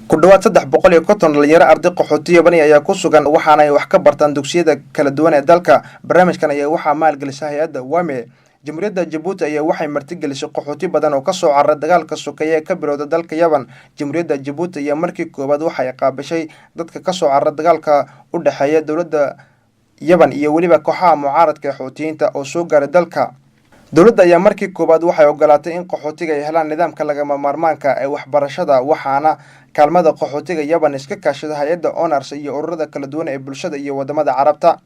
ku dhawaad 350 dhalinyaro arday qaxooti Yaban ayaa ku sugan waxaana ay wax ka bartaan dugsiyada kala duwan ee dalka. Barnaamijkan ayaa waxaa maalgelisay hay'adda WAME. Jamhuuriyadda Djibouti ayaa waxay martigelisay qaxooti badan oo ka soo carray dagaalka sokeeye ee ka bilowday dalka Yaban. Jamhuuriyadda Djibouti ayaa markii koowaad waxay qaabishay dadka ka soo carray dagaalka u dhaxeeya dowladda Yaban iyo waliba kooxaha mucaaradka Xuutiyiinta oo soo gaaray dalka. Dowladda ayaa markii koowaad waxay ogolaatay in qaxootiga ay helaan nidaamka lagama maarmaanka ee waxbarashada waxaana kaalmada qaxootiga Yaban iska kaashada hay'adda ONARS iyo ururada kala duwan ee bulshada iyo wadamada Carabta.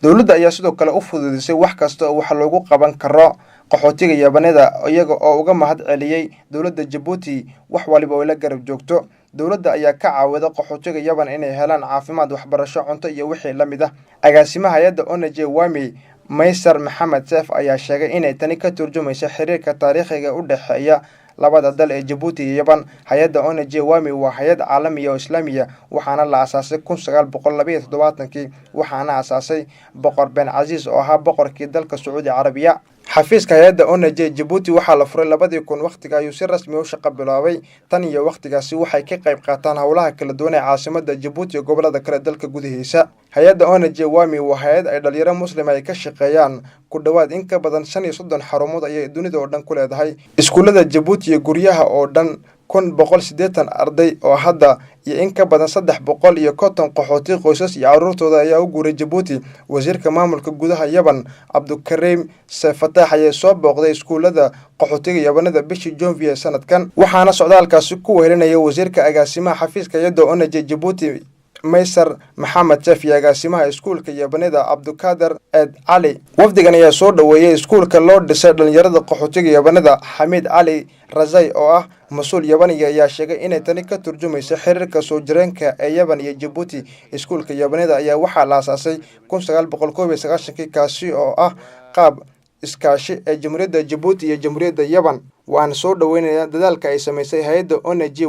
Dowladda ayaa sidoo kale u fududeysay wax kasta oo wax loogu qaban karo qaxootiga Yabanida iyaga oo uga mahad celiyay dowladda Djibouti wax waliba oo la garab joogto. Dowladda ayaa ka caawida qaxootiga Yaban inay helaan caafimaad, waxbarasho, cunto iyo wixii la mid ah. Agaasimaha hay'adda WAME Maysar Maxamed Seef ayaa sheegay inay tani ka turjumayso xiriirka taariikhiga u dhaxeeya labada dal ee Djibouti iyo Yaban. Hay'adda WAME waa hay'ad caalami oo Islaami ah waxaana la aasaasay 1972 waxaana aasaasay Boqor Ben Aziz oo ahaa boqorkii dalka Sacuudi Carabiya. xafiiska hay'adda Djibouti waxaa la furay 2000 waqtiga ayuu si rasmi u shaqo bilaabay. Tan iyo waqtigaasi waxay ka qayb qaataan hawlaha kala duwan ee caasimadda Djibouti iyo gobolada kale dalka gudihiisa. Hay'adda WAME waa hay'ad ay dhalinyaro muslim ay ka shaqeeyaan ku dhawaad in ka badan 35 xarumood ayay dunida oo dhan ku leedahay. Iskuulada Djibouti iyo guryaha oo dhan 180 arday oo hadda iyo in ka badan 350 qaxooti qoysas iyo carruurtooda ayaa u guuray Djibouti. Wasiirka maamulka gudaha Yaban Abdulkarim Safatah ayaa soo booqday iskuulada qaxootiga Yabanida bishii Janvier sanadkan waxaana socdaalkaasi ku wehelinaya wasiirka agaasimaha xafiiska hay'adda Djibouti Maysar Maxamed Seef iyo agaasimaha iskuulka Yabanida Abdulkader Ali. Wafdigan ayaa soo dhaweeyay iskuulka loo dhisay dhalinyarada qaxootiga Yabanida. Xamid Ali Razay oo ah mas'uul Yabani ayaa sheegay inay tani ka turjumayso xiriirka soo jireenka ee Yaban iyo Djibouti. Iskuulka Yabanida ayaa waxaa la aasaasay 1991 kaasi oo ah qaab iskaashi ee Jamhuuriyadda Djibouti iyo Jamhuuriyadda Yaban. waan soo dhaweynayaa dadaalka ay sameysay hay'adda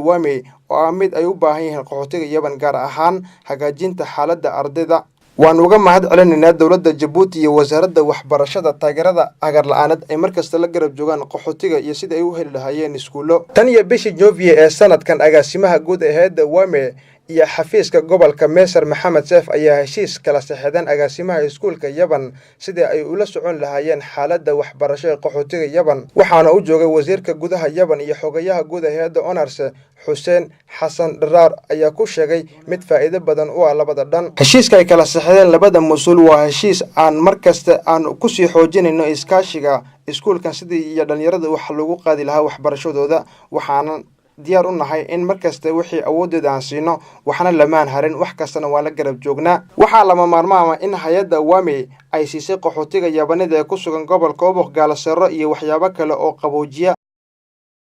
WAME oo ah mid ay u baahan yihiin qaxootiga Yaban gaar ahaan hagaajinta xaaladda ardayda. waan uga mahad celinaynaa dowladda Djibouti iyo wasaaradda waxbarashada taageerada agar la'aanad ay markasta la garab joogaan qaxootiga iyo sida ay u heli lahaayeen iskuulo. Tan iyo bishii Janvier ee sanadkan agaasimaha guud ee hay'adda WAME iyo xafiiska gobolka Maysar Maxamed Seef ayaa heshiis kala saxeexdeen agaasimaha iskuulka Yaban sidii ay ula socon lahaayeen xaaladda waxbarasho ee qaxootiga Yaban. waxaana u joogay wasiirka gudaha Yaban iyo xogayaha guud ee hay'adda ONARS Hussein Hassan Daraar ayaa ku sheegay mid faa'iido badan u ah labada dhan. Heshiiska ay kala saxeexdeen labada mas'uul waa heshiis aan markasta aan ku sii xoojinayno iskaashiga iskuulkan sidii iyo dhalinyarada wax lagu qaadi lahaa waxbarashadooda. waxaana diyaar u nahay in markasta wixii awoodeeda aan siino waxna lamaan harin wax kastana waa la garab joognaa. waxaa lama maarmaama in hay'adda WAME ay siisay qaxootiga Yabanida ee ku sugan gobolka Oboq Galasero iyo waxyaabo kale oo qaboojiya